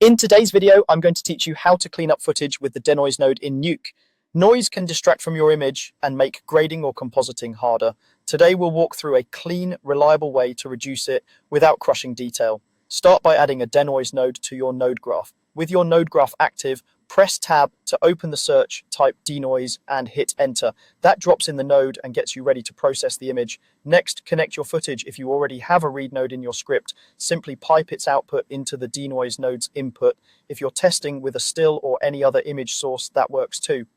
In today's video, I'm going to teach you how to clean up footage with the denoise node in Nuke. Noise can distract from your image and make grading or compositing harder. Today we'll walk through a clean, reliable way to reduce it without crushing detail. Start by adding a denoise node to your node graph. With your node graph active, press Tab to open the search, type denoise and hit enter. That drops in the node and gets you ready to process the image. Next, connect your footage. If you already have a read node in your script, simply pipe its output into the denoise node's input. If you're testing with a still or any other image source, that works too.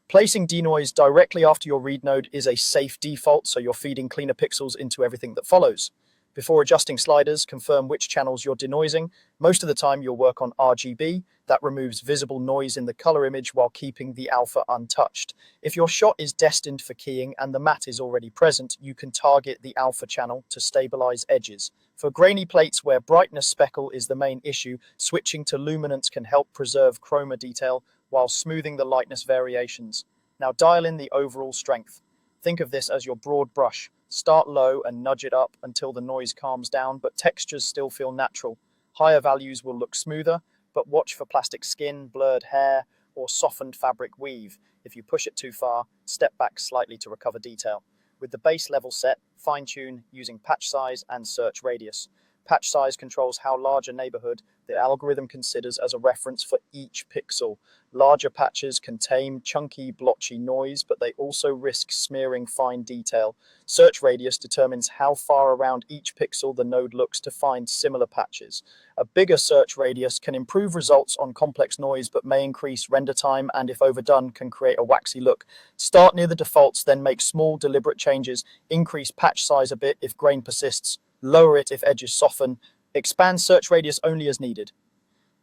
Placing denoise directly after your read node is a safe default, so you're feeding cleaner pixels into everything that follows. Before adjusting sliders, confirm which channels you're denoising. Most of the time you'll work on RGB. That removes visible noise in the color image while keeping the alpha untouched. If your shot is destined for keying and the matte is already present, you can target the alpha channel to stabilize edges. For grainy plates where brightness speckle is the main issue, switching to luminance can help preserve chroma detail while smoothing the lightness variations. Now dial in the overall strength. Think of this as your broad brush. Start low and nudge it up until the noise calms down, but textures still feel natural. Higher values will look smoother, but watch for plastic skin, blurred hair, or softened fabric weave. If you push it too far, step back slightly to recover detail. With the base level set, fine-tune using patch size and search radius. Patch size controls how large a neighborhood the algorithm considers as a reference for each pixel. Larger patches can tame chunky, blotchy noise, but they also risk smearing fine detail. Search radius determines how far around each pixel the node looks to find similar patches. A bigger search radius can improve results on complex noise, but may increase render time and, if overdone, can create a waxy look. Start near the defaults, then make small, deliberate changes. Increase patch size a bit if grain persists. Lower it if edges soften. Expand search radius only as needed.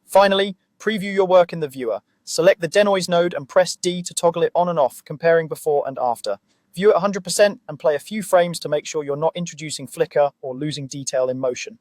Finally, preview your work in the viewer. Select the denoise node and press D to toggle it on and off, comparing before and after. View at 100% and play a few frames to make sure you're not introducing flicker or losing detail in motion.